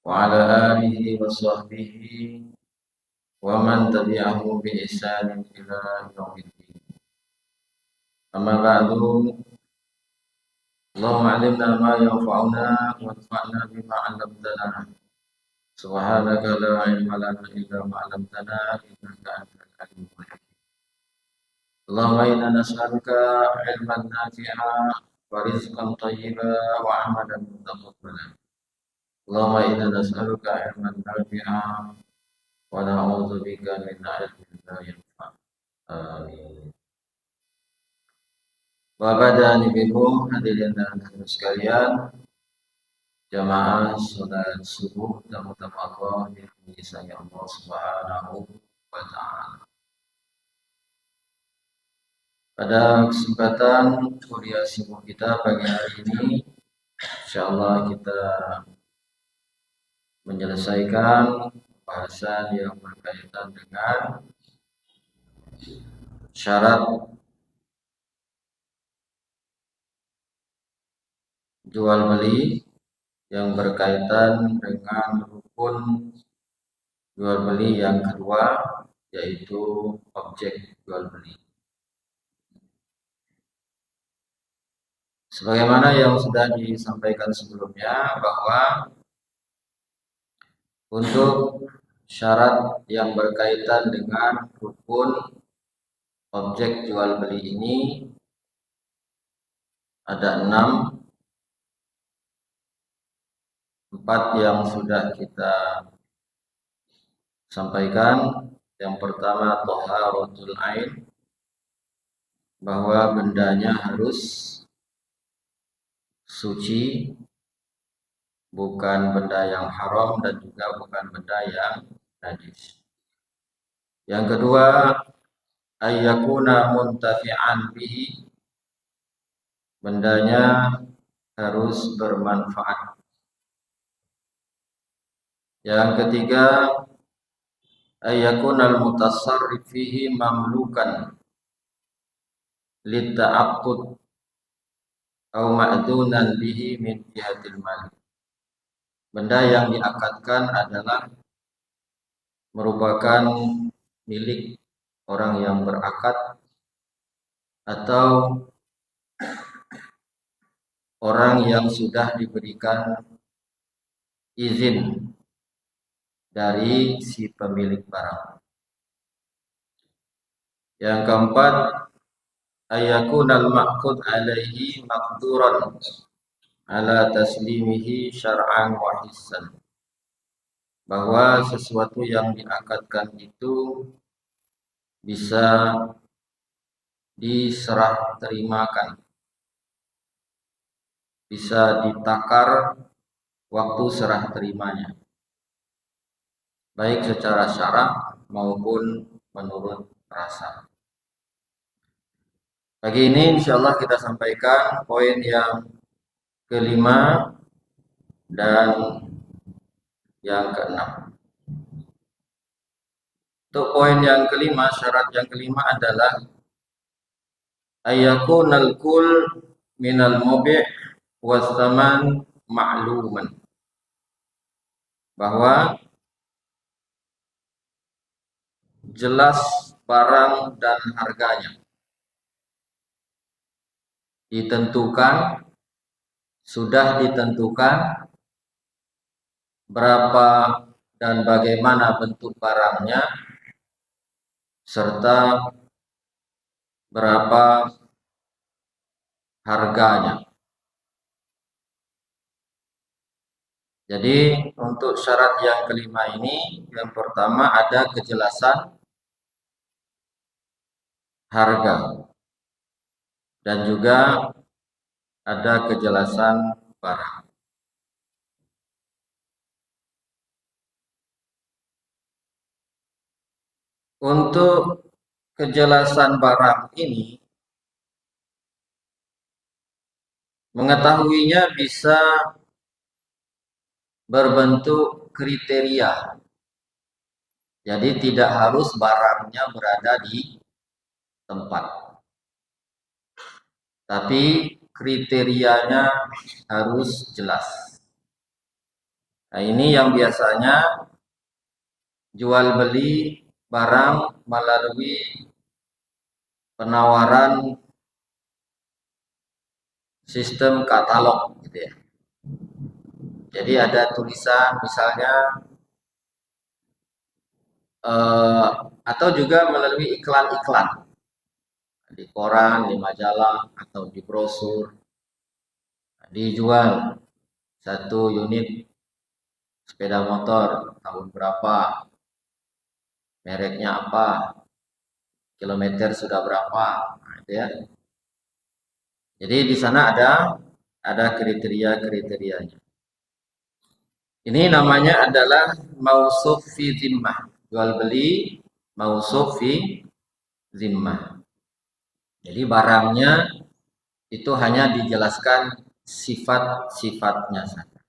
وعلى آله وصحبه ومن تبعه بإحسان إلى يوم الدين. أما بعد، اللهم علمنا ما ينفعنا وانفعنا بما علمتنا. سبحانك لا علم لنا إلا ما علمتنا إنك أنت العليم الحكيم. اللهم إنا نسألك علما نافعا ورزقا طيبا وعملا متقبلا. اللهم إنا نسألك علما نافعا ونعوذ بك من علم لا ينفع. Amin. Wabadani bikum hadirin dan hadirin sekalian, jamaah salat subuh tamu-tamu Allah yang disayang Allah Subhanahu wa taala. Pada kesempatan kuliah subuh kita pagi hari ini, insyaallah kita menyelesaikan bahasan yang berkaitan dengan syarat jual beli yang berkaitan dengan rukun jual beli yang kedua, yaitu objek jual beli. Sebagaimana yang sudah disampaikan sebelumnya, bahwa untuk syarat yang berkaitan dengan rukun objek jual beli ini ada 6, 4 yang sudah kita sampaikan. Yang pertama, thaharatul ain, bahwa bendanya harus suci, bukan benda yang haram dan juga bukan benda yang najis. Yang kedua, ayyakuna muntafi'an bihi, bendanya harus bermanfaat. Yang ketiga, ayyakunal mutasarrif fihi mamlukan litta'aqqud au ma'dunan bihi min jihatil mal. Benda yang diakadkan adalah merupakan milik orang yang berakad atau orang yang sudah diberikan izin dari si pemilik barang. Yang keempat, ayyakunal ma'qud alaihi maqduran ala taslimihi syar'an wa hissan, bahwa sesuatu yang diakadkan itu bisa diserah terimakan, bisa ditakar waktu serah terimanya, baik secara syarak maupun menurut rasa. Pagi ini insyaallah kita sampaikan poin yang kelima dan yang keenam. Untuk poin yang kelima, syarat yang kelima adalah ayyakunal kul minal mubi' wasaman ma'luman, bahwa jelas barang dan harganya ditentukan, sudah ditentukan berapa dan bagaimana bentuk barangnya, serta berapa harganya. Jadi untuk syarat yang kelima ini, yang pertama ada kejelasan harga dan juga ada kejelasan barang. Untuk kejelasan barang ini, mengetahuinya bisa berbentuk kriteria. Jadi tidak harus barangnya berada di tempat, tapi kriterianya harus jelas. Nah, ini yang biasanya jual beli barang melalui penawaran sistem katalog gitu ya. Jadi ada tulisan misalnya atau juga melalui iklan-iklan di koran, di majalah atau di brosur, dijual satu unit sepeda motor tahun berapa, mereknya apa, kilometer sudah berapa, nah, itu ya. Jadi di sana ada kriteria-kriterianya. Ini namanya adalah mausuf fi zimmah, jual beli mausuf fi zimmah. Jadi barangnya itu hanya dijelaskan sifat-sifatnya saja.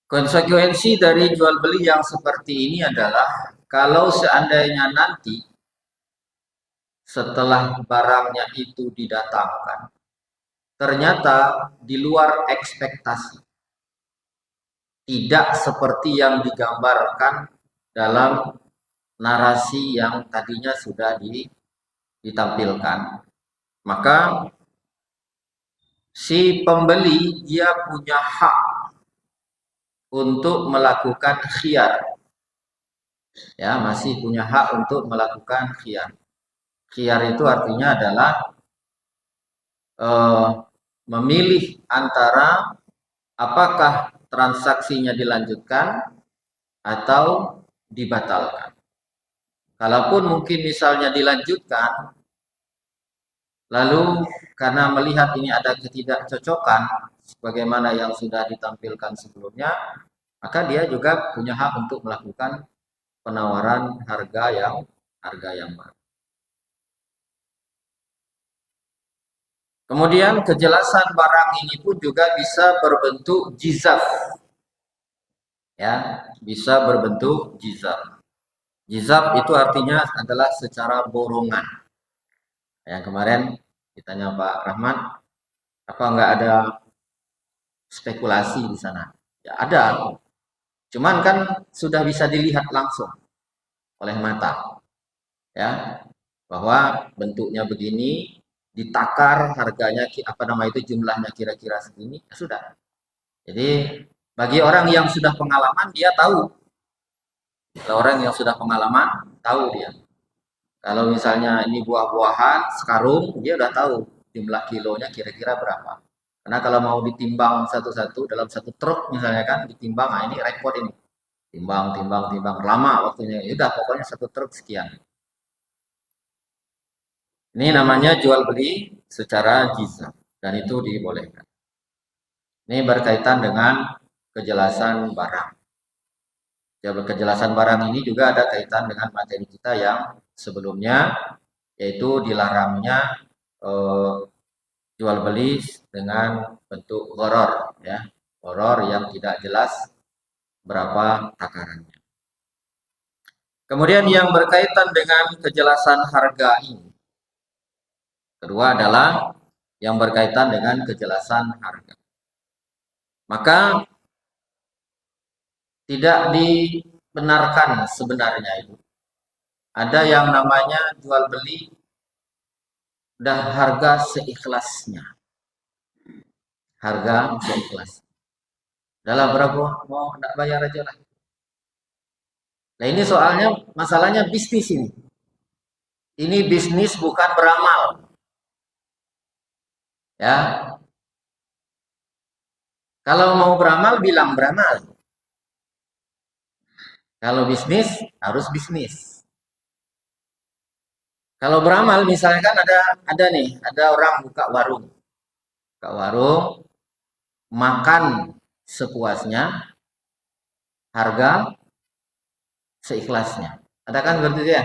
Konsekuensi dari jual beli yang seperti ini adalah kalau seandainya nanti setelah barangnya itu didatangkan, ternyata di luar ekspektasi, tidak seperti yang digambarkan dalam narasi yang tadinya sudah ditampilkan, maka si pembeli dia punya hak untuk melakukan khiyar, ya, masih punya hak untuk melakukan khiyar. Khiyar itu artinya adalah memilih antara apakah transaksinya dilanjutkan atau dibatalkan. Kalaupun mungkin misalnya dilanjutkan, lalu karena melihat ini ada ketidakcocokan sebagaimana yang sudah ditampilkan sebelumnya, maka dia juga punya hak untuk melakukan penawaran harga yang baru. Kemudian kejelasan barang ini pun juga bisa berbentuk jizaf. Ya, bisa berbentuk jizaf. Jizaf itu artinya adalah secara borongan. Yang kemarin ditanya Pak Rahmat, apa enggak ada spekulasi di sana? Ya ada. Cuman kan sudah bisa dilihat langsung oleh mata. Ya, bahwa bentuknya begini, ditakar harganya apa nama itu jumlahnya kira-kira segini, ya sudah. Jadi bagi orang yang sudah pengalaman dia tahu. Kalau orang yang sudah pengalaman tahu dia. Kalau misalnya ini buah-buahan sekarung, dia udah tahu jumlah kilonya kira-kira berapa. Karena kalau mau ditimbang satu-satu dalam satu truk misalnya kan ditimbang, nah ini repot ini. Timbang, timbang, timbang, lama waktunya. Ya udah pokoknya satu truk sekian. Ini namanya jual beli secara jizaf dan itu dibolehkan. Ini berkaitan dengan kejelasan barang. Kejelasan barang ini juga ada kaitan dengan materi kita yang sebelumnya, yaitu dilarangnya jual beli dengan bentuk gharar, ya, gharar yang tidak jelas berapa takarannya. Kemudian yang berkaitan dengan kejelasan harga ini, kedua adalah yang berkaitan dengan kejelasan harga. Maka tidak dibenarkan sebenarnya itu. Ada yang namanya jual beli dan harga seikhlasnya. Harga seikhlas. Dalam berapa mau tidak bayar aja lah. Nah ini soalnya masalahnya bisnis ini. Ini bisnis bukan beramal. Ya. Kalau mau beramal bilang beramal. Kalau bisnis harus bisnis. Kalau beramal misalnya kan ada nih, ada orang buka warung. Buka warung, makan sepuasnya, harga seikhlasnya. Ada kan berarti ya?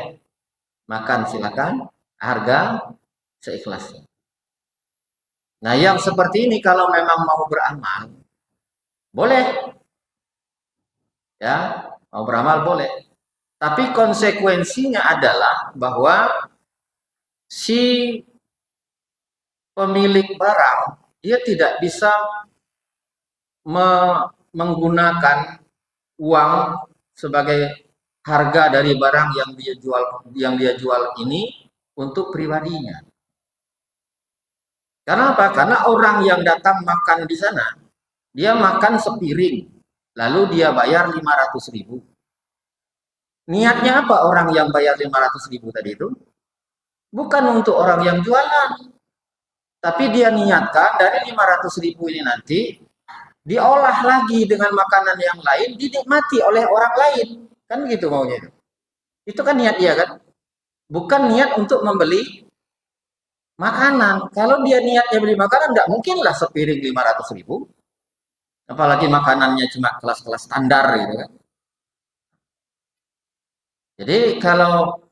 Makan silakan, harga seikhlasnya. Nah, yang seperti ini kalau memang mau beramal, boleh. Ya, mau beramal boleh. Tapi konsekuensinya adalah bahwa si pemilik barang dia tidak bisa menggunakan uang sebagai harga dari barang yang dia jual ini untuk pribadinya. Karena apa? Karena orang yang datang makan di sana, dia makan sepiring, lalu dia bayar 500.000. Niatnya apa orang yang bayar 500.000 tadi itu? Bukan untuk orang yang jualan, tapi dia niatkan dari 500.000 ini nanti diolah lagi dengan makanan yang lain, dinikmati oleh orang lain. Kan gitu maunya itu. Itu kan niat dia kan? Bukan niat untuk membeli makanan. Kalau dia niatnya beli makanan, nggak mungkin lah sepiring 500.000. Apalagi makanannya cuma kelas-kelas standar gitu kan. Jadi kalau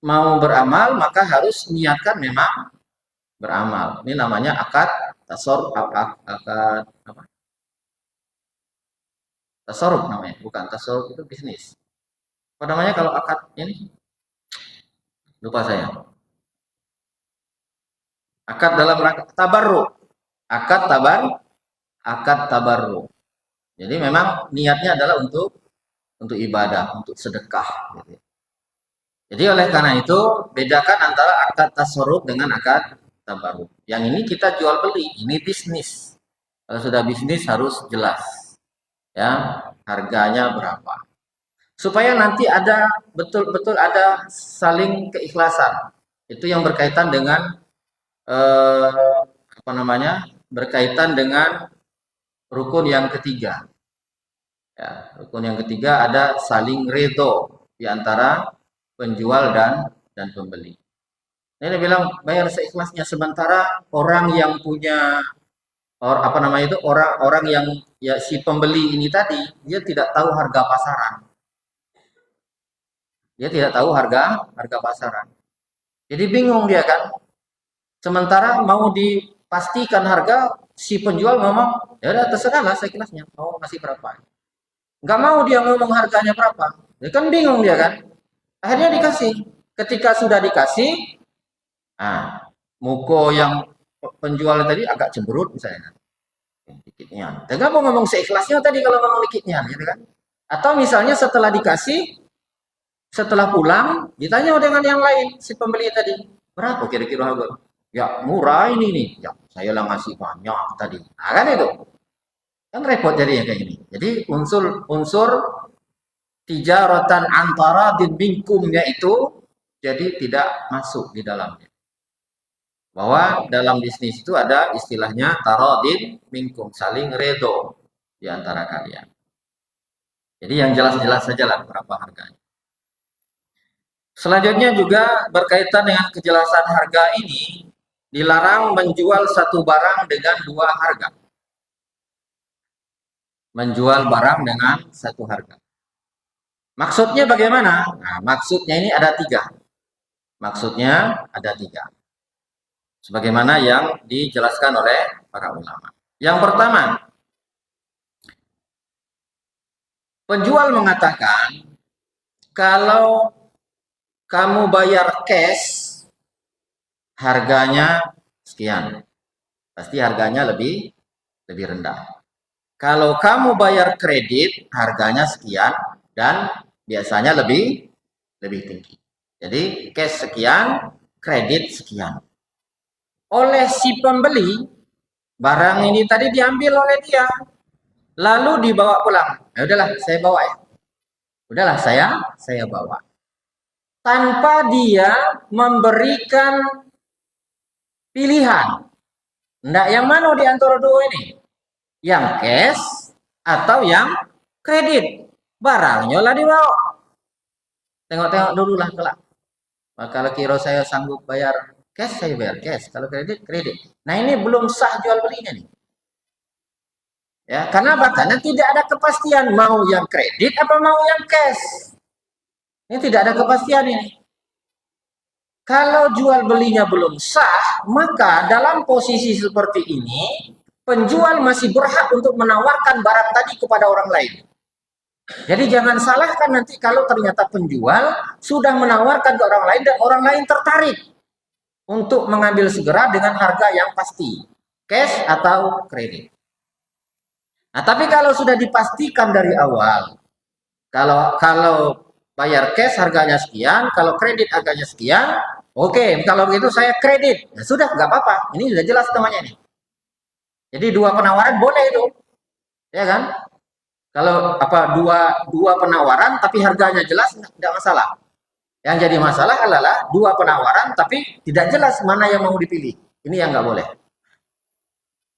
mau beramal, maka harus niatkan memang beramal. Ini namanya akad akad apa? Tasoruf namanya, bukan tasoruf itu bisnis. Apa namanya kalau akad ini? Lupa saya. Akad dalam rangka tabarruk. Akad tabarruk. Jadi memang niatnya adalah untuk ibadah, untuk sedekah gitu. Jadi oleh karena itu bedakan antara akad tasoruf dengan akad tabarruk. Yang ini kita jual beli, ini bisnis. Kalau sudah bisnis harus jelas ya harganya berapa. Supaya nanti ada betul-betul ada saling keikhlasan. Itu yang berkaitan dengan apa namanya? Berkaitan dengan rukun yang ketiga. Ya, rukun yang ketiga ada saling redo di antara penjual dan pembeli. Ini dia bilang bayar seikhlasnya, sementara orang yang punya apa namanya itu orang-orang yang ya si pembeli ini tadi dia tidak tahu harga pasaran. Dia tidak tahu harga pasaran. Jadi bingung dia kan. Sementara mau dipastikan harga, si penjual ngomong, ya udah terserahlah seikhlasnya, mau kasih berapa. Nggak mau dia ngomong harganya berapa. Dia kan bingung dia kan. Akhirnya dikasih. Ketika sudah dikasih, nah, muko yang penjual tadi agak cemberut misalnya. Dikitnya. Dan nggak mau ngomong seikhlasnya tadi kalau ngomong dikitnya, gitu kan. Atau misalnya setelah dikasih, setelah pulang, ditanya dengan yang lain, si pembeli tadi, berapa kira-kira harga? Ya murah ini nih. Ya saya lah ngasih banyak tadi. Nah, kan itu. Kan repot jadinya kayak gini. Jadi unsur tijaratan antara minkumnya itu jadi tidak masuk di dalamnya. Bahwa dalam bisnis itu ada istilahnya taradin minkum, saling redo di antara kalian. Jadi yang jelas-jelas saja lah berapa harganya. Selanjutnya juga berkaitan dengan kejelasan harga ini, dilarang menjual satu barang dengan dua harga. Menjual barang dengan satu harga. Maksudnya bagaimana? Nah, maksudnya ini ada tiga. Maksudnya ada tiga. Sebagaimana yang dijelaskan oleh para ulama. Yang pertama, penjual mengatakan, kalau kamu bayar cash, harganya sekian. Pasti harganya lebih rendah. Kalau kamu bayar kredit, harganya sekian dan biasanya lebih tinggi. Jadi cash sekian, kredit sekian. Oleh si pembeli, barang ini tadi diambil oleh dia, lalu dibawa pulang. Ya udahlah, saya bawa ya. Udahlah, saya bawa. Tanpa dia memberikan pilihan. Nggak yang mana di antara dua ini? Yang cash atau yang kredit? Barangnya lah dibawa. Tengok-tengok dulu lah kelak. Kalau kira saya sanggup bayar cash, saya bayar cash. Kalau kredit, kredit. Nah ini belum sah jual belinya nih. Ya, karena apa? Karena tidak ada kepastian mau yang kredit apa mau yang cash. Ini tidak ada kepastian ini. Kalau jual belinya belum sah, maka dalam posisi seperti ini, penjual masih berhak untuk menawarkan barang tadi kepada orang lain. Jadi jangan salahkan nanti kalau ternyata penjual sudah menawarkan ke orang lain dan orang lain tertarik untuk mengambil segera dengan harga yang pasti, cash atau kredit. Nah, tapi kalau sudah dipastikan dari awal, kalau bayar cash harganya sekian, kalau kredit harganya sekian, oke, kalau begitu saya kredit. Ya sudah, nggak apa-apa. Ini sudah jelas namanya nih. Jadi dua penawaran boleh itu, ya kan? Kalau dua penawaran tapi harganya jelas tidak masalah. Yang jadi masalah adalah dua penawaran tapi tidak jelas mana yang mau dipilih. Ini yang nggak boleh.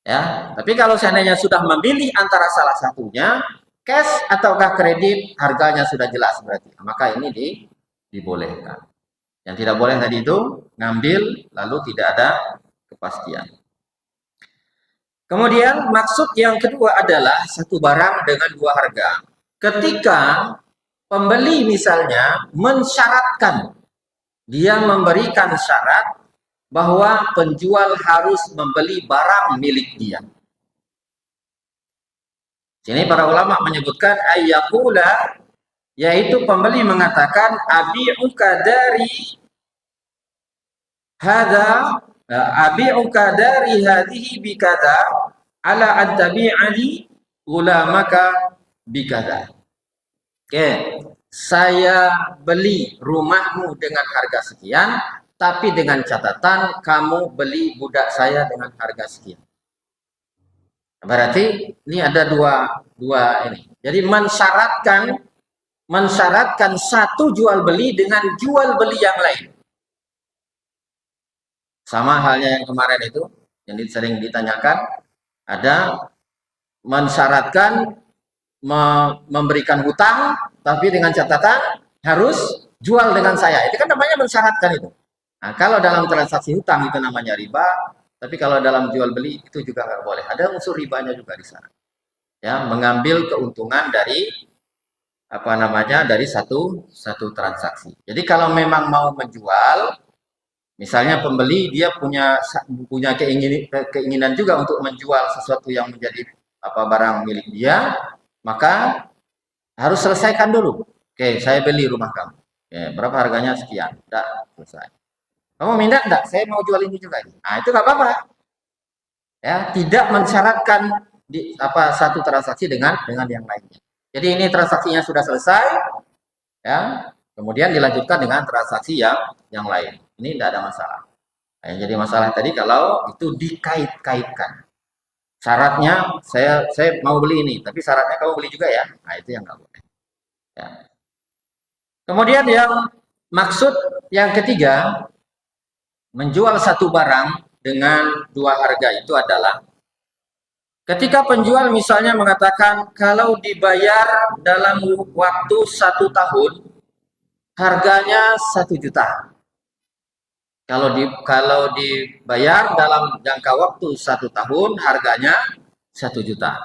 Ya, tapi kalau seandainya sudah memilih antara salah satunya, cash ataukah kredit, harganya sudah jelas berarti. Maka ini dibolehkan. Yang tidak boleh tadi itu ngambil lalu tidak ada kepastian. Kemudian maksud yang kedua adalah satu barang dengan dua harga. Ketika pembeli misalnya mensyaratkan, dia memberikan syarat bahwa penjual harus membeli barang milik dia. Sini para ulama menyebutkan ayyakula, yaitu pembeli mengatakan abi'uka dari hadza abi'uka dari hadhihi bikada ala an tabi'ani gulamaka bikada. Oke, saya beli rumahmu dengan harga sekian, tapi dengan catatan kamu beli budak saya dengan harga sekian. Berarti ini ada dua ini. Jadi mensyaratkan satu jual beli dengan jual beli yang lain. Sama halnya yang kemarin itu, yang sering ditanyakan, ada mensyaratkan memberikan hutang, tapi dengan catatan harus jual dengan saya. Itu kan namanya mensyaratkan itu. Nah, kalau dalam transaksi hutang itu namanya riba, tapi kalau dalam jual beli itu juga nggak boleh. Ada unsur ribanya juga di sana. Ya, mengambil keuntungan dari dari satu transaksi. Jadi kalau memang mau menjual, misalnya pembeli dia punya keinginan juga untuk menjual sesuatu yang menjadi barang milik dia, maka harus selesaikan dulu. Oke, saya beli rumah kamu. Oke, berapa harganya? Sekian. Udah, selesai. Kamu minta enggak? Saya mau jual ini juga. Nah, itu nggak apa-apa. Ya, tidak mensyaratkan satu transaksi dengan yang lainnya. Jadi ini transaksinya sudah selesai, ya. Kemudian dilanjutkan dengan transaksi yang lain. Ini tidak ada masalah. Nah, yang jadi masalah tadi kalau itu dikait-kaitkan. Syaratnya saya mau beli ini, tapi syaratnya kamu beli juga ya. Nah, itu yang nggak boleh. Ya. Kemudian yang maksud yang ketiga, menjual satu barang dengan dua harga itu adalah ketika penjual misalnya mengatakan kalau dibayar dalam waktu 1 tahun harganya 1 juta. Kalau dibayar dalam jangka waktu 1 tahun harganya 1 juta.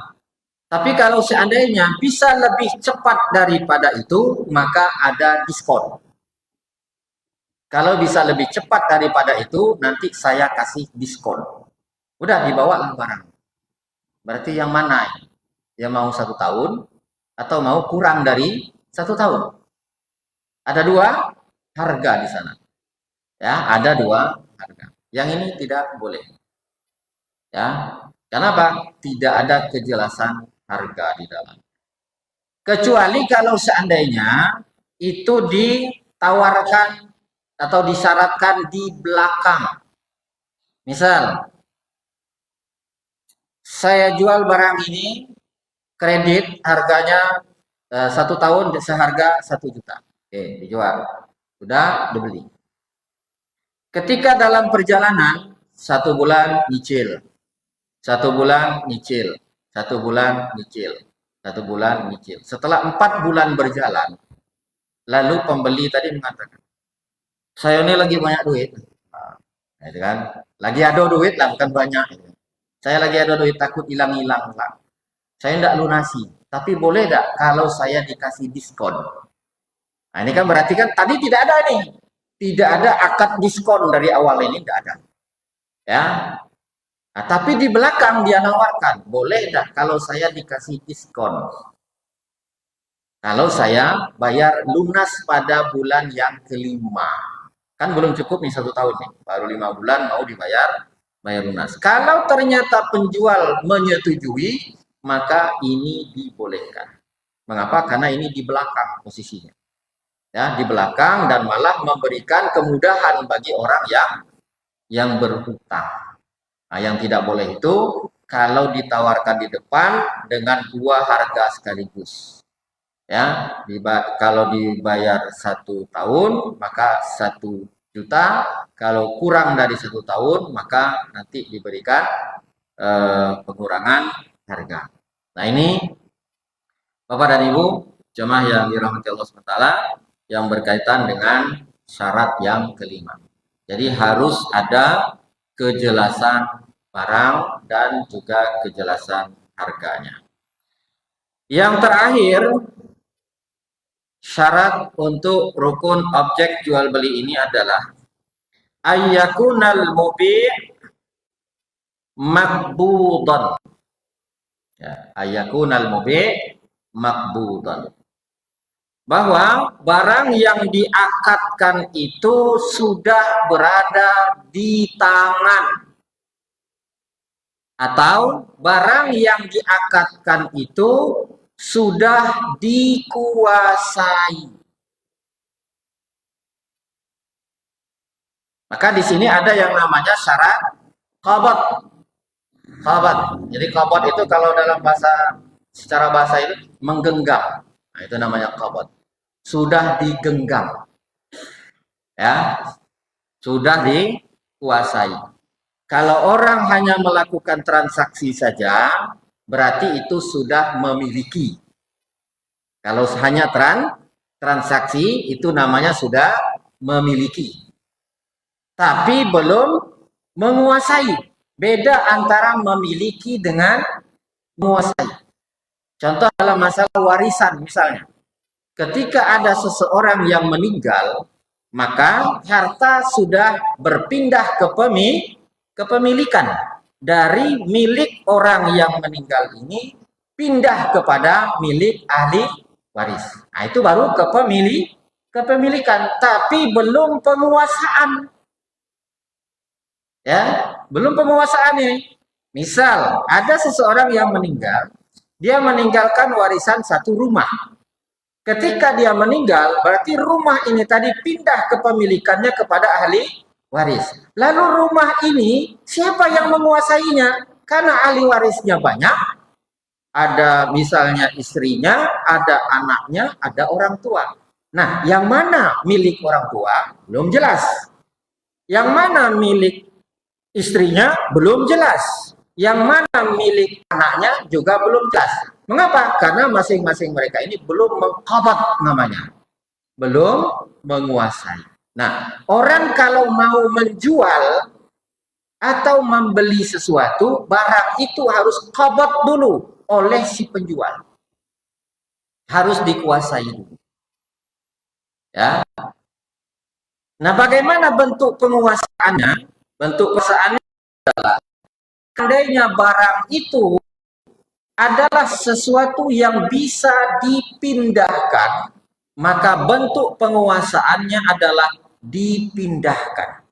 Tapi kalau seandainya bisa lebih cepat daripada itu maka ada diskon. Kalau bisa lebih cepat daripada itu, nanti saya kasih diskon. Udah dibawa barang. Berarti yang mana? Dia mau 1 tahun atau mau kurang dari 1 tahun? Ada dua harga di sana. Ya, ada dua harga. Yang ini tidak boleh. Ya, kenapa? Tidak ada kejelasan harga di dalam. Kecuali kalau seandainya itu ditawarkan atau disyaratkan di belakang. Misal, saya jual barang ini kredit harganya 1 tahun seharga 1 juta. Oke, dijual. Sudah dibeli. Ketika dalam perjalanan 1 bulan nyicil, 1 bulan nyicil, 1 bulan nyicil, 1 bulan nyicil. Setelah 4 bulan berjalan, lalu pembeli tadi mengatakan, saya ini lagi banyak duit, nah, itu kan, lagi ada duit lah, bukan banyak. Saya lagi ada duit, takut hilang-hilang lah. Saya tidak lunasi, tapi boleh tidak kalau saya dikasih diskon? Nah, ini kan berarti kan tadi tidak ada nih, tidak ada akad diskon dari awal ini, tidak ada. Ya, nah, tapi di belakang dia nawarkan, boleh tidak kalau saya dikasih diskon? Kalau saya bayar lunas pada bulan yang kelima. Kan belum cukup nih 1 tahun nih, baru 5 bulan mau bayar lunas. Kalau ternyata penjual menyetujui, maka ini dibolehkan. Mengapa? Karena ini di belakang posisinya. Ya, di belakang dan malah memberikan kemudahan bagi orang yang berhutang. Nah, yang tidak boleh itu kalau ditawarkan di depan dengan dua harga sekaligus. Ya, kalau dibayar 1 tahun maka 1 juta, kalau kurang dari 1 tahun maka nanti diberikan pengurangan harga. Nah, ini Bapak dan Ibu jemaah yang dirahmati Allah SWT, yang berkaitan dengan syarat yang kelima. Jadi harus ada kejelasan barang dan juga kejelasan harganya. Yang terakhir, syarat untuk rukun objek jual beli ini adalah ayyakunal mubi' maqbudan. Ya, ayyakunal mubi' maqbudan. Bahwa barang yang diakadkan itu sudah berada di tangan, atau barang yang diakadkan itu sudah dikuasai. Maka di sini ada yang namanya syarat qabad. Qabad. Jadi qabad itu kalau dalam secara bahasa itu menggenggam. Nah, itu namanya qabad. Sudah digenggam. Ya. Sudah dikuasai. Kalau orang hanya melakukan transaksi saja, berarti itu sudah memiliki. Kalau hanya transaksi, itu namanya sudah memiliki. Tapi belum menguasai. Beda antara memiliki dengan menguasai. Contoh dalam masalah warisan misalnya. Ketika ada seseorang yang meninggal, maka harta sudah berpindah ke kepemilikan. Dari milik orang yang meninggal ini pindah kepada milik ahli waris. Nah, itu baru kepemilikan, tapi belum penguasaan. Ya, belum penguasaan ini. Misal ada seseorang yang meninggal, dia meninggalkan warisan 1 rumah. Ketika dia meninggal, berarti rumah ini tadi pindah kepemilikannya kepada ahli waris. Lalu rumah ini siapa yang menguasainya? Karena ahli warisnya banyak. Ada misalnya istrinya, ada anaknya, ada orang tua. Nah, yang mana milik orang tua? Belum jelas. Yang mana milik istrinya? Belum jelas. Yang mana milik anaknya juga belum jelas. Mengapa? Karena masing-masing mereka ini belum mengqabad namanya. Belum menguasai. Nah, orang kalau mau menjual atau membeli sesuatu, barang itu harus qabad dulu oleh si penjual. Harus dikuasai dulu. Ya. Nah, bagaimana bentuk penguasaannya? Bentuk penguasaannya adalah seandainya barang itu adalah sesuatu yang bisa dipindahkan, maka bentuk penguasaannya adalah dipindahkan.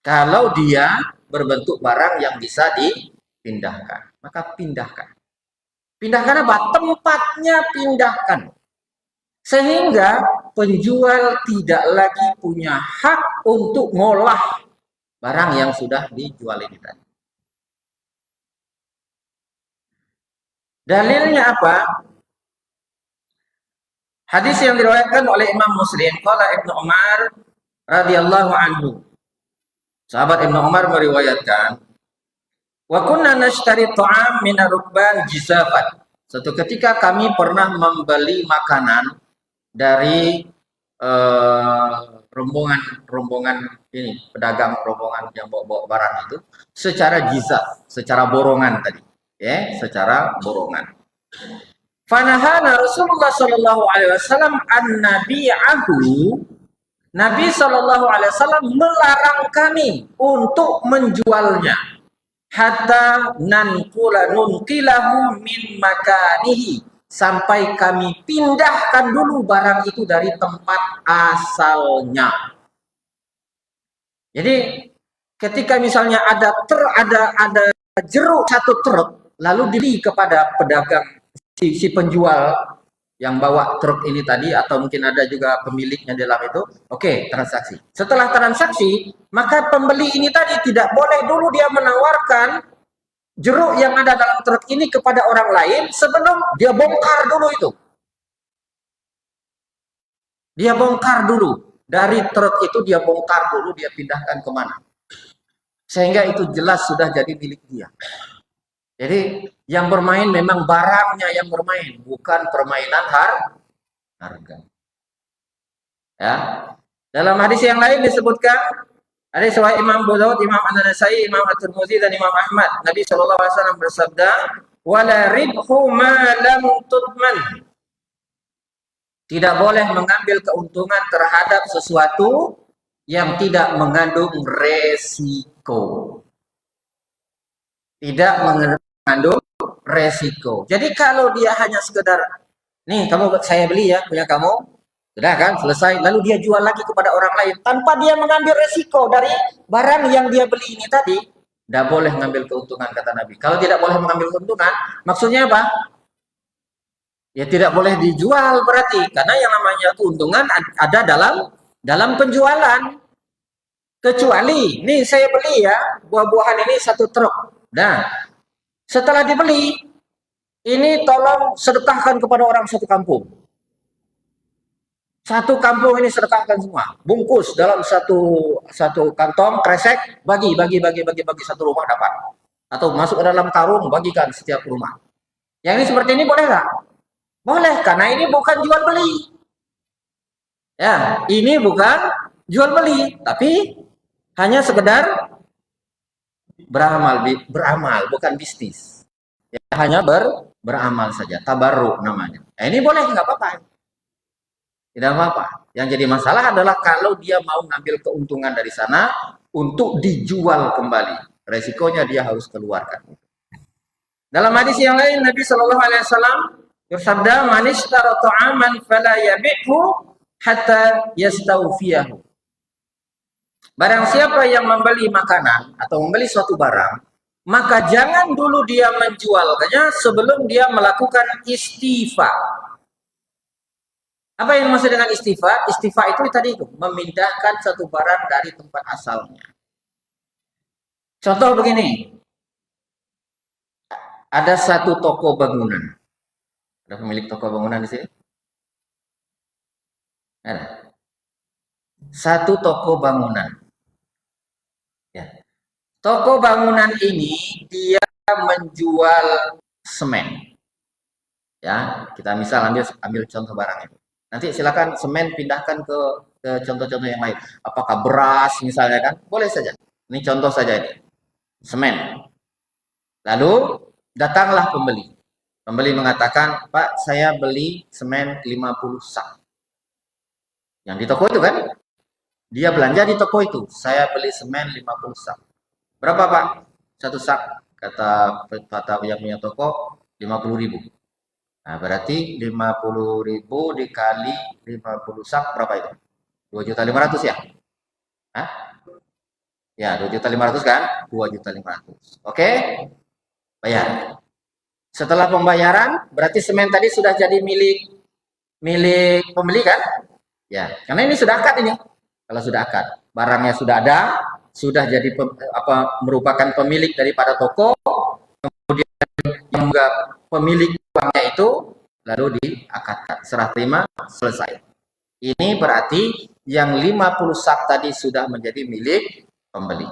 Kalau dia berbentuk barang yang bisa dipindahkan, maka pindahkan. Pindahkan apa? Tempatnya pindahkan. Sehingga penjual tidak lagi punya hak untuk ngolah barang yang sudah dijual ini tadi. Dalilnya apa? Hadis yang diriwayatkan oleh Imam Muslim, qala Ibnu Umar radhiyallahu anhu. Sahabat Ibnu Umar meriwayatkan, wa kunna nashtari ta'am min rukban jizafat. Suatu ketika kami pernah membeli makanan dari rombongan ini, pedagang rombongan yang bawa barang itu secara jizaf, secara borongan tadi. Ya, secara borongan. Fanahana Rasulullah sallallahu alaihi wasallam an nabi'ahu. Nabi sallallahu alaihi wasallam melarang kami untuk menjualnya hatta nunqilahu min makanihi, sampai kami pindahkan dulu barang itu dari tempat asalnya. Jadi ketika misalnya ada jeruk 1 truk, lalu dibeli kepada pedagang si penjual yang bawa truk ini tadi, atau mungkin ada juga pemiliknya di dalam itu. Oke, transaksi. Setelah transaksi, maka pembeli ini tadi tidak boleh dulu dia menawarkan jeruk yang ada dalam truk ini kepada orang lain sebelum dia bongkar dulu itu. Dia bongkar dulu. Dari truk itu dia bongkar dulu, dia pindahkan kemana. Sehingga itu jelas sudah jadi milik dia. Jadi yang bermain memang barangnya yang bermain, bukan permainan harga. Ya. Dalam hadis yang lain disebutkan, ada riwayat Imam Abu Dawud, Imam An-Nasai, Imam At-Tirmidzi dan Imam Ahmad. Nabi sallallahu alaihi wasallam bersabda, "Wala ribhu ma lam tudman." Tidak boleh mengambil keuntungan terhadap sesuatu yang tidak mengandung resiko. Tidak mengandung resiko. Jadi kalau dia hanya sekedar, nih kamu saya beli ya punya kamu, sudah kan selesai, lalu dia jual lagi kepada orang lain tanpa dia mengambil resiko dari barang yang dia beli ini tadi, tidak boleh mengambil keuntungan kata Nabi. Kalau tidak boleh mengambil keuntungan, maksudnya apa? Ya tidak boleh dijual berarti, karena yang namanya keuntungan ada dalam penjualan. Kecuali, nih saya beli ya buah-buahan ini 1 truk. Nah, setelah dibeli, ini tolong sedekahkan kepada orang satu kampung. Satu kampung ini sedekahkan semua, bungkus dalam satu kantong kresek, bagi satu rumah dapat. Atau masuk ke dalam karung, bagikan setiap rumah. Yang ini seperti ini boleh nggak? Boleh, karena ini bukan jual beli. Ya, ini bukan jual beli, tapi hanya sekedar beramal, bukan bisnis. Ya, hanya beramal saja, tabarruk namanya. Nah, ini boleh, nggak apa-apa. Tidak apa-apa. Yang jadi masalah adalah kalau dia mau ngambil keuntungan dari sana untuk dijual kembali. Resikonya dia harus keluarkan. Dalam hadis yang lain, Nabi Shallallahu Alaihi Wasallam bersabda, "Man ishtara ta'aman fala yabi'hu hatta yastawfiyahu." Barang siapa yang membeli makanan atau membeli suatu barang, maka jangan dulu dia menjualnya sebelum dia melakukan istifa. Apa yang dimaksud dengan istifa? Istifa itu tadi itu, memindahkan satu barang dari tempat asalnya. Contoh begini, ada satu toko bangunan. Ada pemilik toko bangunan di sini? Ada. Satu toko bangunan. Ya. Toko bangunan ini dia menjual semen. Ya, kita misal ambil contoh barang itu. Nanti silakan semen pindahkan ke contoh-contoh yang lain. Apakah beras misalnya kan? Boleh saja. Ini contoh saja ini. Semen. Lalu datanglah pembeli. Pembeli mengatakan, "Pak, saya beli semen 50 sak." Yang di toko itu kan? Dia belanja di toko itu. Saya beli semen 50 sak. Berapa, Pak? 1 sak. Kata yang punya toko, 50.000. Nah, berarti 50.000 dikali 50 sak berapa itu? 2.500.000 ya? Hah? Ya, 2.500.000 kan? 2.500.000. Oke? Bayar. Setelah pembayaran, berarti semen tadi sudah jadi milik pembeli kan? Ya, karena ini sudah akad ini. Kalau sudah akad, barangnya sudah ada, sudah jadi merupakan pemilik daripada toko, kemudian juga pemilik uangnya itu lalu diakadkan, serah terima, selesai. Ini berarti yang 50 sak tadi sudah menjadi milik pembeli.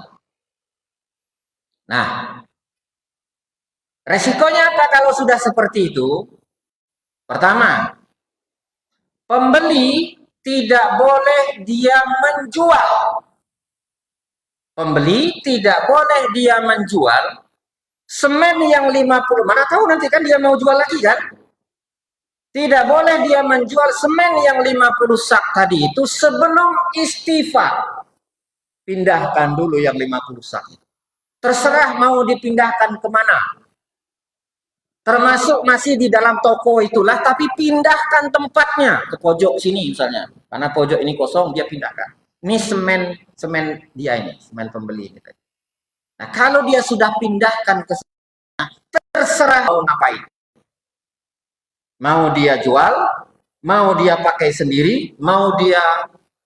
Nah, resikonya apa kalau sudah seperti itu? Pertama, pembeli tidak boleh dia menjual. Pembeli tidak boleh dia menjual semen yang 50. Mana tahu nanti kan dia mau jual lagi kan? Tidak boleh dia menjual semen yang 50 sak tadi itu sebelum istifa. Pindahkan dulu yang 50 sak. Terserah mau dipindahkan kemana. Termasuk masih di dalam toko itulah, tapi pindahkan tempatnya ke pojok sini misalnya. Karena pojok ini kosong, dia pindahkan. Ini semen dia ini, semen pembeli ini. Nah, kalau dia sudah pindahkan ke terserah mau ngapain. Mau dia jual, mau dia pakai sendiri, mau dia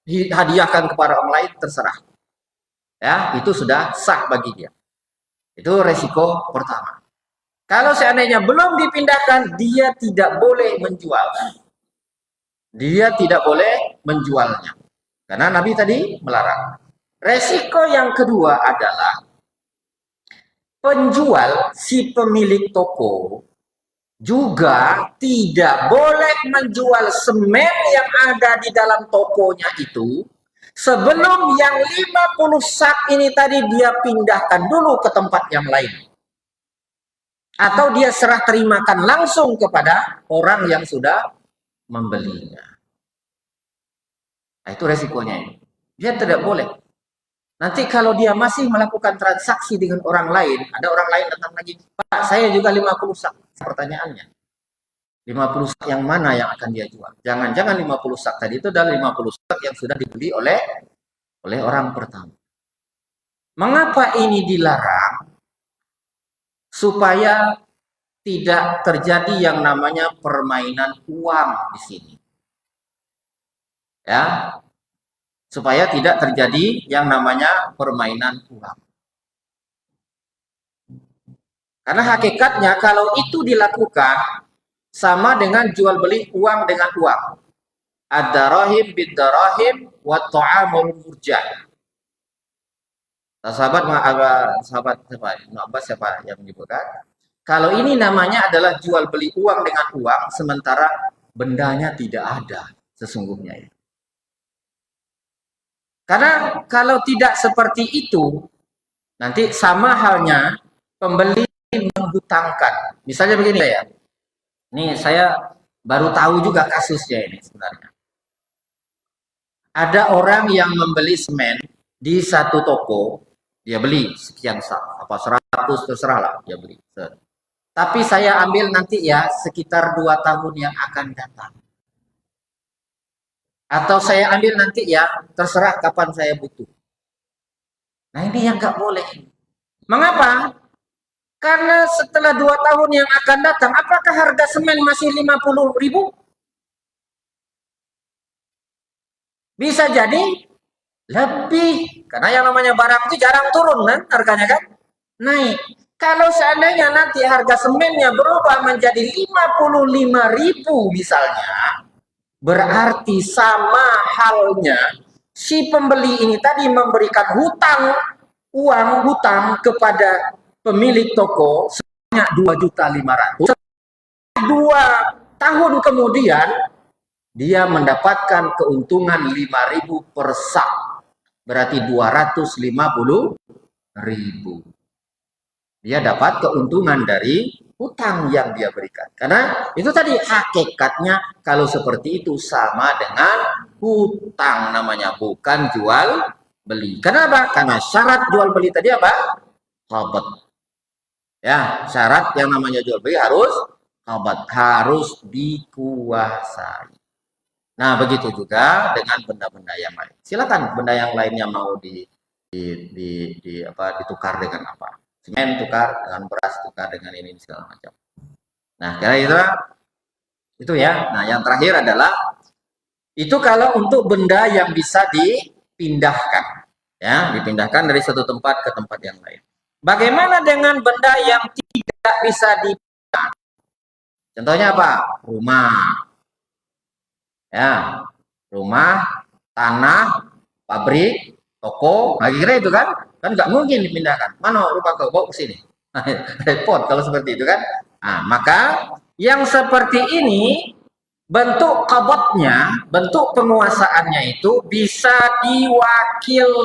hadiahkan kepada orang lain, terserah. Ya, itu sudah sah bagi dia. Itu resiko pertama. Kalau seandainya belum dipindahkan, dia tidak boleh menjual. Dia tidak boleh menjualnya. Karena Nabi tadi melarang. Resiko yang kedua adalah penjual, si pemilik toko, juga tidak boleh menjual semen yang ada di dalam tokonya itu sebelum yang 50 sak ini tadi dia pindahkan dulu ke tempat yang lain. Atau dia serah terimakan langsung kepada orang yang sudah membelinya. Nah, itu resikonya. Dia tidak boleh. Nanti kalau dia masih melakukan transaksi dengan orang lain, ada orang lain datang lagi, Pak, saya juga 50 sak. Pertanyaannya, 50 sak yang mana yang akan dia jual? Jangan-jangan 50 sak tadi itu adalah 50 sak yang sudah dibeli oleh orang pertama. Mengapa ini dilarang? Supaya tidak terjadi yang namanya permainan uang di sini. Ya. Supaya tidak terjadi yang namanya permainan uang. Karena hakikatnya kalau itu dilakukan sama dengan jual beli uang dengan uang. Ad-darahim bid-darahim wa ta'amul murjah. Sahabat Ibnu Abbas siapa yang menyebutkan? Kalau ini namanya adalah jual beli uang dengan uang, sementara bendanya tidak ada sesungguhnya. Karena kalau tidak seperti itu, nanti sama halnya pembeli menghutangkan. Misalnya begini ya, ini saya baru tahu juga kasusnya ini sebenarnya. Ada orang yang membeli semen di satu toko, dia beli sekian sak, apa 100 terserah lah dia beli. Tapi saya ambil nanti ya sekitar 2 tahun yang akan datang. Atau saya ambil nanti ya terserah kapan saya butuh. Nah ini yang nggak boleh. Mengapa? Karena setelah 2 tahun yang akan datang, apakah harga semen masih 50.000? Bisa jadi lebih, karena yang namanya barang itu jarang turun kan harganya kan, naik. Kalau seandainya nanti harga semennya berubah menjadi 55.000 misalnya, berarti sama halnya si pembeli ini tadi memberikan uang hutang kepada pemilik toko sebanyak 2.500.000. 2 tahun kemudian dia mendapatkan keuntungan 5.000 per sak. Berarti 250.000. Dia dapat keuntungan dari hutang yang dia berikan. Karena itu tadi hakikatnya kalau seperti itu sama dengan hutang namanya, bukan jual beli. Kenapa? Karena syarat jual beli tadi apa? Qabat. Ya, syarat yang namanya jual beli harus qabat, harus dikuasai. Nah, begitu juga dengan benda-benda yang lain. Silakan benda yang lainnya mau ditukar dengan apa? Semen tukar dengan beras, tukar dengan ini segala macam. Nah, kira-kira itu ya. Nah, yang terakhir adalah itu kalau untuk benda yang bisa dipindahkan, ya, dipindahkan dari satu tempat ke tempat yang lain. Bagaimana dengan benda yang tidak bisa dipindahkan? Contohnya apa? Rumah. Ya, rumah, tanah, pabrik, toko, kira-kira itu kan nggak mungkin dipindahkan. Mana rumah kau bawa ke sini? Repot kalau seperti itu kan. Nah, maka yang seperti ini bentuk qabatnya, bentuk penguasaannya itu bisa diwakili.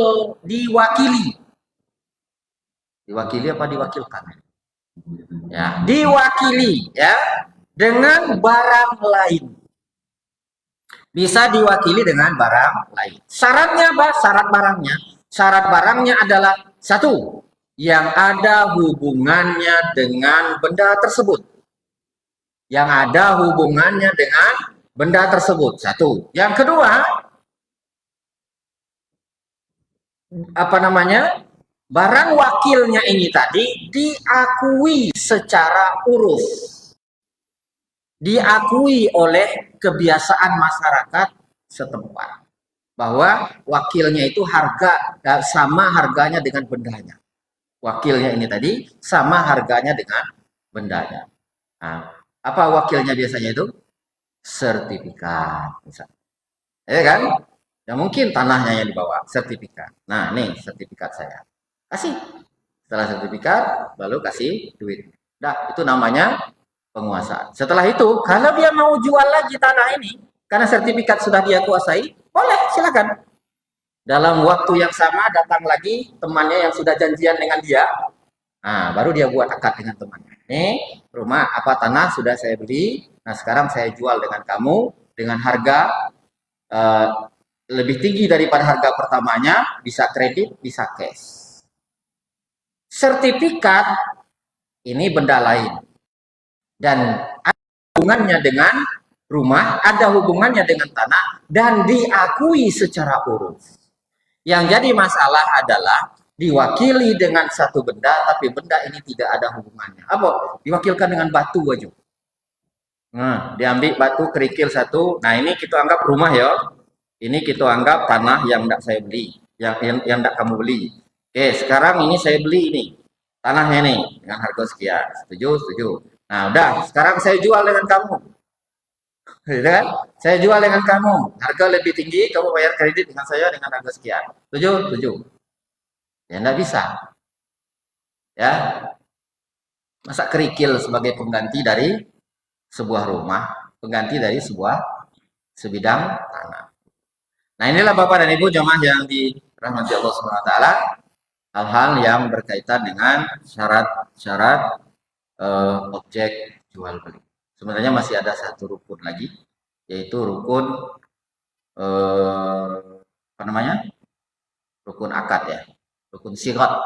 Diwakili apa diwakilkan? Ya, diwakili ya dengan barang lain. Bisa diwakili dengan barang lain. Syaratnya apa? Syarat barangnya. Syarat barangnya adalah satu, yang ada hubungannya dengan benda tersebut. Yang ada hubungannya dengan benda tersebut. Satu. Yang kedua, apa namanya? barang wakilnya ini tadi diakui secara uruf, diakui oleh kebiasaan masyarakat setempat bahwa wakilnya itu sama harganya dengan bendanya. Wakilnya ini tadi sama harganya dengan bendanya. Nah, apa wakilnya biasanya itu? Sertifikat, misalnya. Ya kan? Ya mungkin tanahnya yang dibawa, sertifikat. Nah, nih sertifikat saya. Kasih. Setelah sertifikat, baru kasih duit. Nah, itu namanya penguasaan. Setelah itu, kalau dia mau jual lagi tanah ini, karena sertifikat sudah dia kuasai, boleh, silakan. Dalam waktu yang sama datang lagi temannya yang sudah janjian dengan dia. Nah, baru dia buat akad dengan temannya. Nih, rumah apa tanah sudah saya beli. Nah, sekarang saya jual dengan kamu dengan harga eh, lebih tinggi daripada harga pertamanya, bisa kredit, bisa cash. Sertifikat ini benda lain. Dan ada hubungannya dengan rumah, ada hubungannya dengan tanah, dan diakui secara uruf. Yang jadi masalah adalah diwakili dengan satu benda, tapi benda ini tidak ada hubungannya. Apa? Diwakilkan dengan batu aja. Nah, diambil batu kerikil satu. Nah, ini kita anggap rumah ya. Ini kita anggap tanah yang tidak saya beli, yang tidak kamu beli. Oke, sekarang ini saya beli ini tanahnya nih dengan harga sekian. Setuju, setuju. Nah, udah. Sekarang saya jual dengan kamu. Gitu kan? Saya jual dengan kamu. Harga lebih tinggi, kamu bayar kredit dengan saya dengan harga sekian. Setuju, setuju. Ya, tidak bisa. Ya, masa kerikil sebagai pengganti dari sebuah rumah, pengganti dari sebidang tanah. Nah, inilah Bapak dan Ibu jemaah yang dirahmati Allah Subhanahu wa taala, hal-hal yang berkaitan dengan syarat-syarat objek jual beli. Sebenarnya masih ada satu rukun lagi, yaitu rukun apa namanya? Rukun akad ya. Rukun sigat.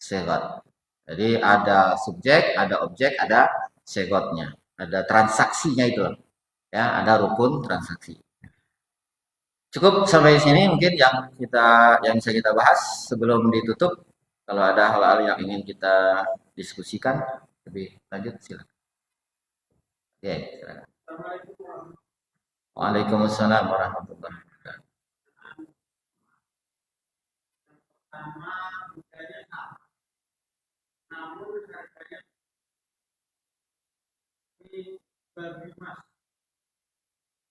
Sigat. Jadi ada subjek, ada objek, ada sigotnya. Ada transaksinya itu. Ya, ada rukun transaksi. Cukup sampai sini mungkin yang bisa kita bahas sebelum ditutup. Kalau ada hal-hal yang ingin kita diskusikan lebih lanjut silakan. Oke, silakan. Waalaikumsalam warahmatullahi wabarakatuh.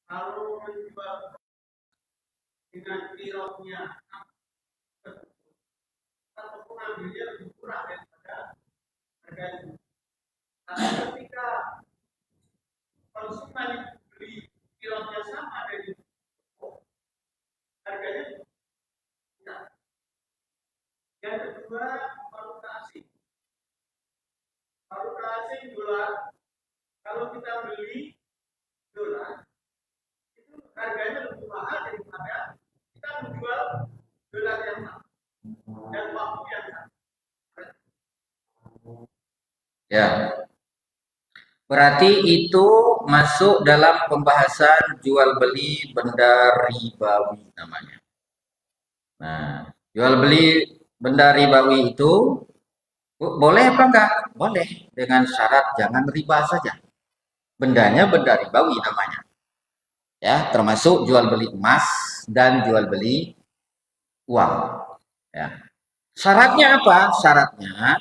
Kalau menjual dengan pilotnya ataupun ambilnya lebih murah daripada harganya. Tapi ketika konsumen beli pilotnya sama dari harganya tidak. Yang kedua, valuta asing. Valuta asing dolar, kalau kita beli dolar, itu harganya lebih mahal daripada kita menjual dolar yang sama dan waktu yang sama. Ya. Berarti itu masuk dalam pembahasan jual beli benda ribawi namanya. Nah, jual beli benda ribawi itu boleh apa enggak? Boleh, dengan syarat jangan riba saja. Bendanya benda ribawi namanya. Ya, termasuk jual beli emas dan jual beli uang. Ya. Syaratnya apa? Syaratnya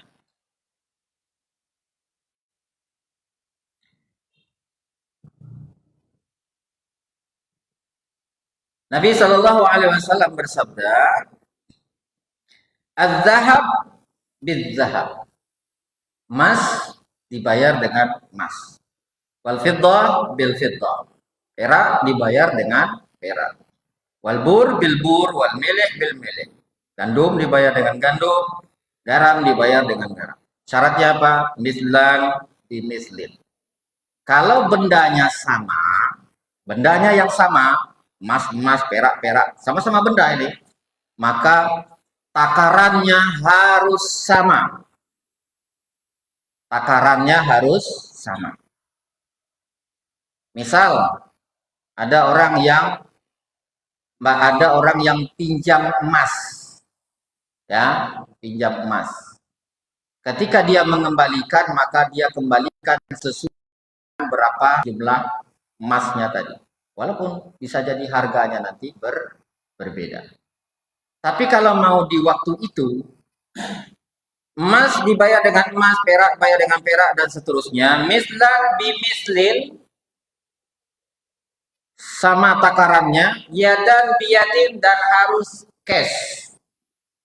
Nabi Shallallahu Alaihi Wasallam bersabda, "Az-zahab bil-zahab." Emas dibayar dengan emas. Wal fiddah bil fiddah. Perak dibayar dengan perak. Wal bur bil bur, wal milih bil milih. Gandum dibayar dengan gandum, garam dibayar dengan garam. Syaratnya apa? Mislan bimislin. Kalau bendanya sama, bendanya yang sama, emas, perak, sama-sama benda ini, maka takarannya harus sama. Takarannya harus sama. Misal ada orang yang pinjam emas, Ya, pinjam emas. Ketika dia mengembalikan, maka dia kembalikan sesuai berapa jumlah emasnya tadi. Walaupun bisa jadi harganya nanti berbeda. Tapi kalau mau di waktu itu, emas dibayar dengan emas, perak bayar dengan perak, dan seterusnya. Mislan bimislin, sama takarannya, yadan biyadin, dan harus cash.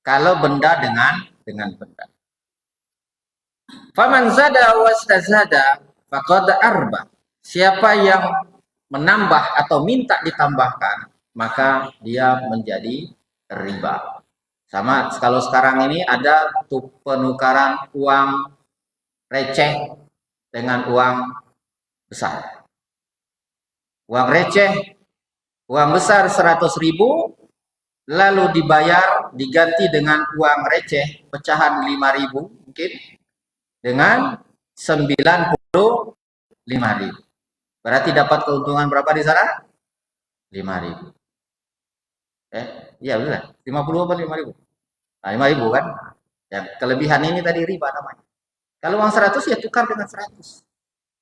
Kalau benda dengan benda. Faman zada wastazada faqad arba. Siapa yang menambah atau minta ditambahkan, maka dia menjadi riba. Sama kalau sekarang ini ada penukaran uang receh dengan uang besar. Uang receh, uang besar 100.000, lalu diganti dengan uang receh pecahan 5.000 mungkin dengan 95.000. Berarti dapat keuntungan berapa di sana? 5.000. Iya betul. 50 apa 5.000? Nah, 5.000 kan? Ya, kelebihan ini tadi riba namanya. Kalau uang 100 ya tukar dengan 100.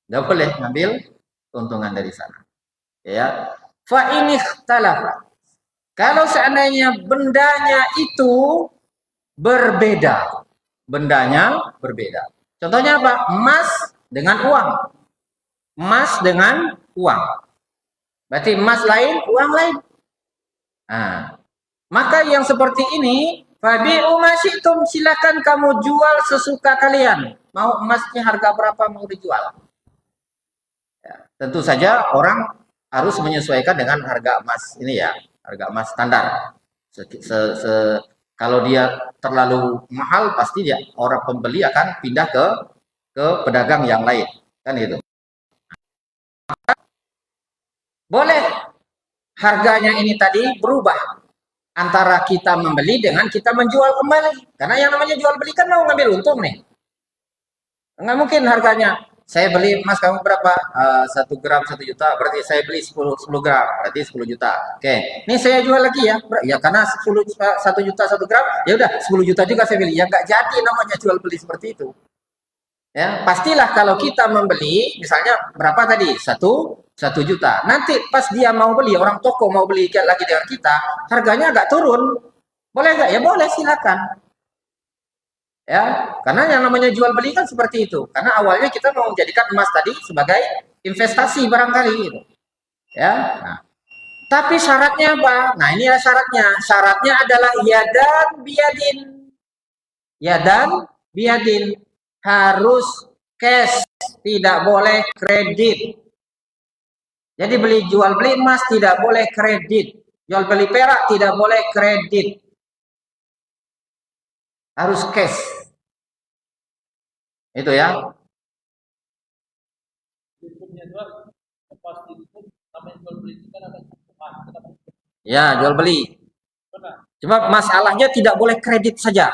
Nggak boleh ngambil keuntungan dari sana. Ya. Fa ini ikhtalafa. Kalau seandainya bendanya itu berbeda. Bendanya berbeda. Contohnya apa? Emas dengan uang. Emas dengan uang. Berarti emas lain, uang lain. Nah, maka yang seperti ini, fabi'u ma syi'tum, silakan kamu jual sesuka kalian. Mau emasnya harga berapa mau dijual. Ya, tentu saja orang harus menyesuaikan dengan harga emas ini ya, harga emas standar. Kalau dia terlalu mahal, pasti dia orang pembeli akan pindah ke pedagang yang lain, kan itu. Boleh harganya ini tadi berubah antara kita membeli dengan kita menjual kembali. Karena yang namanya jual beli kan mau ngambil untung nih. Nggak mungkin harganya. Saya beli emas kamu berapa? 1 gram 1 juta. Berarti saya beli 10 gram. Berarti 10 juta. Oke. Ini saya jual lagi ya. Ya karena 1 juta 1 gram. Ya udah 10 juta juga saya beli. Ya nggak jadi namanya jual beli seperti itu. Ya, pastilah kalau kita membeli, misalnya berapa tadi? 1 juta. Nanti pas dia mau beli, orang toko mau beli lagi dengan kita, harganya agak turun. Boleh nggak? Ya boleh, silakan. Ya, karena yang namanya jual beli kan seperti itu. Karena awalnya kita mau menjadikan emas tadi sebagai investasi barangkali gitu. Ya. Nah, tapi syaratnya apa? Nah, ini ya syaratnya. Syaratnya adalah yadan biyadin. Yadan biyadin. Harus cash, tidak boleh kredit. Jadi jual beli emas tidak boleh kredit. Jual beli perak tidak boleh kredit. Harus cash. Itu ya. Ya, jual beli. Cuma masalahnya tidak boleh kredit saja.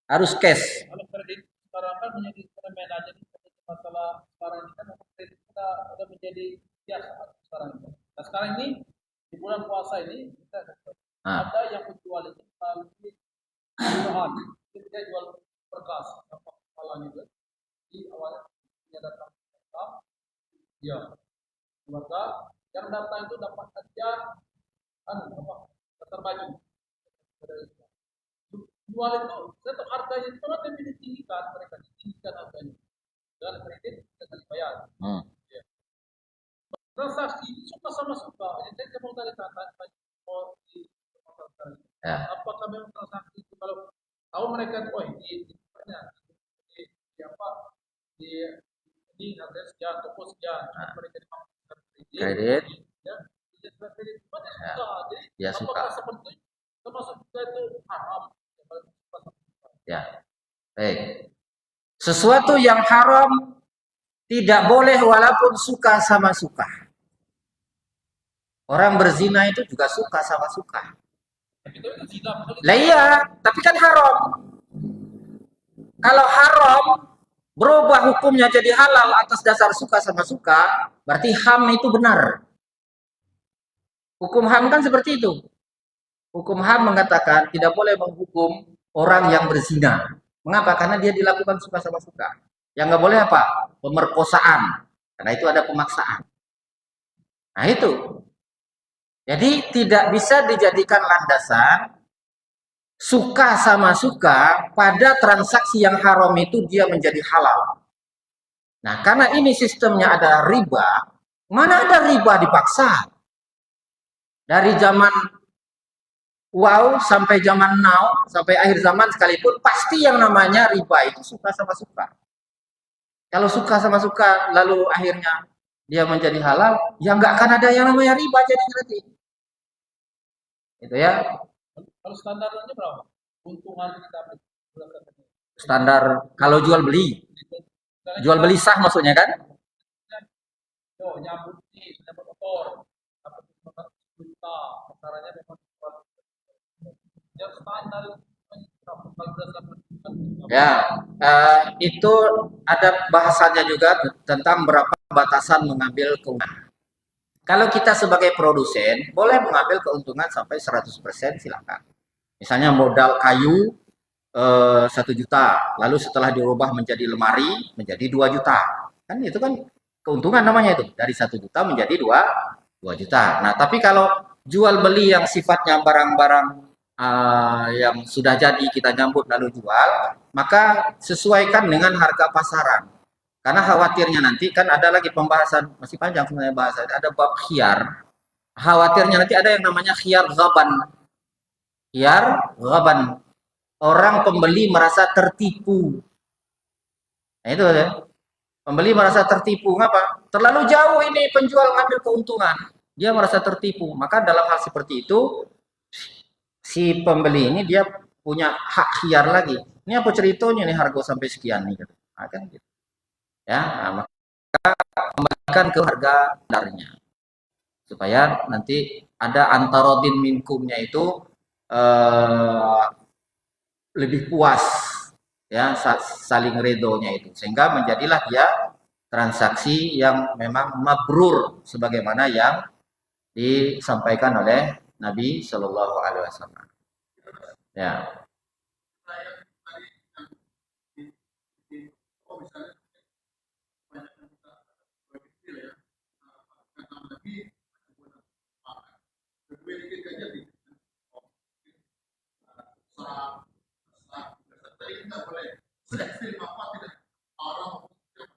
Harus cash. Kalau kredit sekarang kan menjadi fenomena, jadi masalah sekarang ini kan kredit kita udah menjadi biasa sekarang ini. Nah sekarang ini di bulan puasa ini kita ada yang menjual itu melalui jualan, kita jual berkas apa kepalanya itu di awalnya dia datang ya keluarga yang datang itu dapat hadiah daftar baju jual itu tetap harganya itu kan lebih ditinggikan, mereka ditinggikan harganya dengan kredit dengan bayar. Ya. Transaksi suka sama suka. Jadi saya mau tanya mau di apakah memang transaksi itu kalau tahu mereka di apa di harga sekian toko sekian mereka dimaksudkan kredit ya kredit jadi apakah seperti termasuk juga itu haram. Ya, baik. Sesuatu yang haram tidak boleh walaupun suka sama suka. Orang berzina itu juga suka sama suka. Lah iya, tapi kan haram. Kalau haram berubah hukumnya jadi halal atas dasar suka sama suka, berarti HAM itu benar. Hukum HAM kan seperti itu. Hukum HAM mengatakan tidak boleh menghukum orang yang berzina. Mengapa? Karena dia dilakukan suka sama suka. Yang nggak boleh apa? Pemerkosaan. Karena itu ada pemaksaan. Nah itu. Jadi tidak bisa dijadikan landasan suka sama suka pada transaksi yang haram itu dia menjadi halal. Nah karena ini sistemnya ada riba, mana ada riba dipaksa? Dari zaman wow sampai zaman now, sampai akhir zaman sekalipun, pasti yang namanya riba itu suka sama suka. Kalau suka sama suka, lalu akhirnya dia menjadi halal, ya nggak akan ada yang namanya riba jadi nanti. Itu ya. Kalau standarnya berapa? Keuntungan kita berdasarkan Standar kalau jual beli. Jual beli sah maksudnya kan? oh, nyambut nih, nyambut motor, dapat 500 juta, perkaranya memang yang standar Ya, itu ada bahasanya juga tentang berapa batasan mengambil keuntungan. Kalau kita sebagai produsen boleh mengambil keuntungan sampai 100%, silakan. Misalnya modal kayu 1 juta, lalu setelah dirubah menjadi lemari menjadi 2 juta. Kan itu kan keuntungan namanya itu, dari 1 juta menjadi 2 juta. Nah, tapi kalau jual beli yang sifatnya barang-barang yang sudah jadi kita nyambut lalu jual, maka sesuaikan dengan harga pasaran. Karena khawatirnya nanti kan ada lagi pembahasan, masih panjang sebenarnya bahasa, ada bab khiyar. Khawatirnya nanti ada yang namanya khiyar ghaban. Khiyar ghaban. Orang pembeli merasa tertipu. Nah itu ya. Pembeli merasa tertipu. Ngapa? Terlalu jauh ini penjual ngambil keuntungan. Dia merasa tertipu. Maka dalam hal seperti itu, si pembeli ini dia punya hak khiyar lagi. Ini apa ceritanya nih harga sampai sekian nih? Nah, kan gitu. Ya, nah, maka kembalikan ke harga standarnya. Supaya nanti ada antarodin minkumnya itu lebih puas, ya, saling redonya itu, sehingga menjadilah dia transaksi yang memang mabrur sebagaimana yang disampaikan oleh Nabi Shallallahu Alaihi Wasallam. Ya.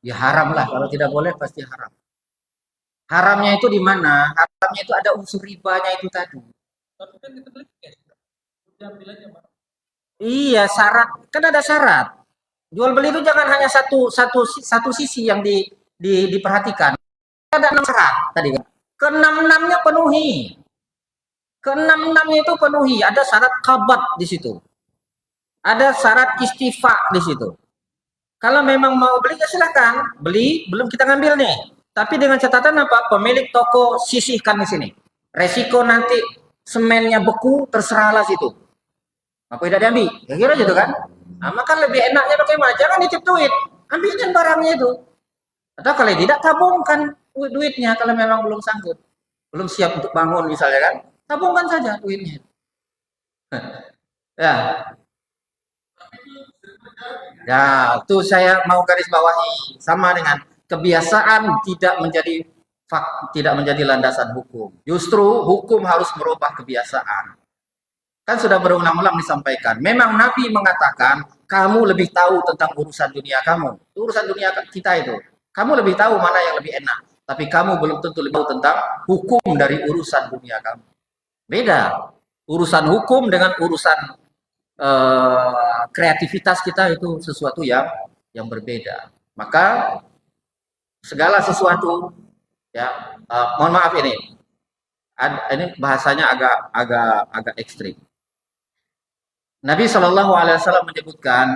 Ya haram lah, kalau tidak boleh pasti haram. Haramnya itu di mana? Haramnya itu ada unsur ribanya itu tadi. tapi kan kita beli cash. Diambil aja, Pak. Iya, syarat kan ada syarat. Jual beli itu jangan hanya satu sisi yang diperhatikan. Ada 6 syarat tadi kan. Keenam-enamnya penuhi. Keenam-enamnya itu penuhi. Ada syarat kabat di situ. Ada syarat istifa di situ. Kalau memang mau beli ya silakan beli, belum kita ngambil nih. Tapi dengan catatan apa? Pemilik toko sisihkan di sini. Resiko nanti semennya beku terserahlah situ. Apa tidak diambil? Ya kira gitu kan? Nah, maka lebih enaknya bagaimana? Jangan nitip duit, ambilkan barangnya itu. Atau kalau tidak tabungkan duitnya kalau memang belum sanggup, belum siap untuk bangun misalnya kan, tabungkan saja duitnya. Ya. Ya, itu saya mau garis bawahi sama dengan kebiasaan tidak menjadi landasan hukum. Justru hukum harus merubah kebiasaan. Kan sudah berulang-ulang disampaikan. Memang Nabi mengatakan, kamu lebih tahu tentang urusan dunia kamu. Urusan dunia kita itu. Kamu lebih tahu mana yang lebih enak. Tapi kamu belum tentu lebih tahu tentang hukum dari urusan dunia kamu. Beda. Urusan hukum dengan urusan kreativitas kita itu sesuatu yang berbeda. Maka segala sesuatu, ya, mohon maaf ini bahasanya agak ekstrim. Nabi Shallallahu Alaihi Wasallam menyebutkan,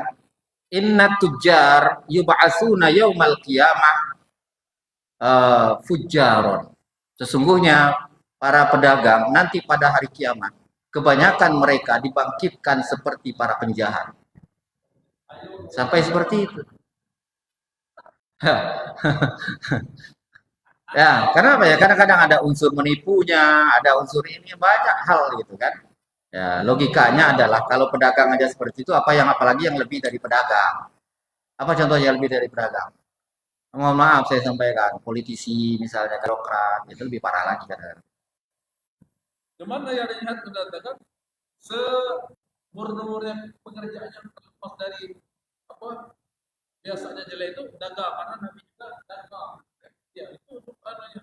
Inna tujar yub'atsuna yaumal qiyamah fujjaron. Sesungguhnya para pedagang nanti pada hari kiamat, kebanyakan mereka dibangkitkan seperti para penjahat. Sampai seperti itu. Ya, karena apa ya? Kadang-kadang ada unsur menipunya, ada unsur ini, banyak hal gitu kan. Ya, logikanya adalah kalau pedagang aja seperti itu, apalagi yang lebih dari pedagang? Apa contohnya lebih dari pedagang? Mohon maaf saya sampaikan, politisi misalnya birokrat itu lebih parah lagi kan. Cuman saya lihat mendatangkan semurni-murni pekerjaannya terlepas dari apa biasanya jelek itu dagang, karena Nabi juga dagang. Ya itu anunya.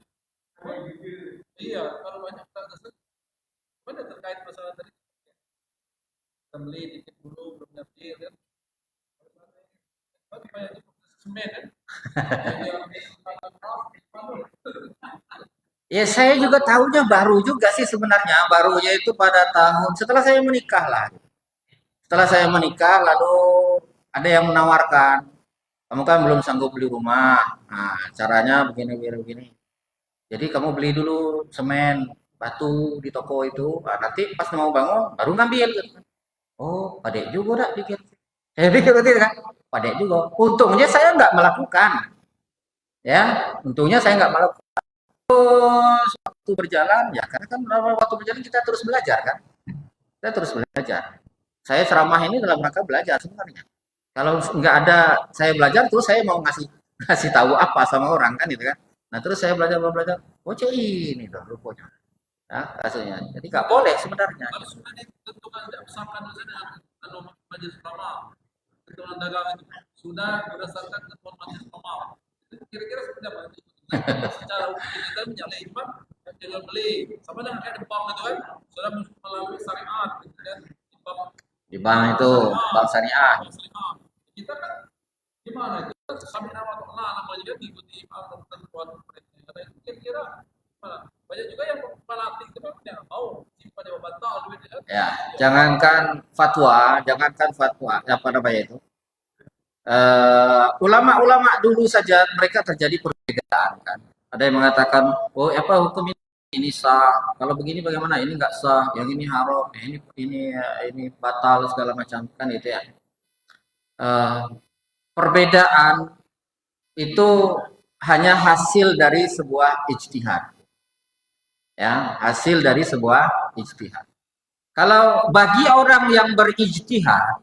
Iya, kalau banyak dagang, mana terkait masalah tadi? Kita beli dikit dulu, belum ngerti kan? Tapi banyak itu proses semen kan? Ya saya juga tahunya baru juga sih sebenarnya, barunya itu pada tahun setelah saya menikah lah. Setelah saya menikah lalu ada yang menawarkan, kamu kan belum sanggup beli rumah. Nah, caranya begini begini begini. Jadi kamu beli dulu semen, batu di toko itu. Nah, nanti pas mau bangun baru ngambil. Oh, padek juga dah pikir. Saya pikir berarti kan, padek juga. Untungnya saya nggak melakukan, ya. Untungnya saya nggak melakukan. Terus waktu berjalan, ya karena kan waktu berjalan kita terus belajar kan. Kita terus belajar. Saya ceramah ini dalam rangka belajar sebenarnya. Kalau nggak ada saya belajar, terus saya mau ngasih ngasih tahu apa sama orang kan gitu kan. Nah terus saya belajar belajar. Oh cek ini tuh rupanya. Nah, hasilnya. Jadi nggak boleh sebenarnya. Kalau sudah ditentukan tidak usahakan misalnya anu majelis ulama, ketentuan dagang itu sudah berdasarkan ketentuan majelis ulama. Itu kira-kira seperti apa? Secara hukum kita menyalahi cuma jual beli sama dengan kayak di bank itu kan sudah melalui syariat gitu kan di bank Di bank itu bank syariah. kita kan gimana itu kan sampai nama Allah namanya kan diikuti ketentuan pemerintah. Itu kira-kira banyak juga yang fanatik itu kan yang mau simpan di batal duit kan. Ya, jangankan fatwa, apa namanya itu? Ulama-ulama dulu saja mereka terjadi perbedaan kan. Ada yang mengatakan, oh apa hukum ini sah, kalau begini bagaimana? Ini nggak sah, yang ini haram, ini batal segala macam kan itu ya. Perbedaan itu hanya hasil dari sebuah ijtihad. Ya, hasil dari sebuah ijtihad. Kalau bagi orang yang berijtihad,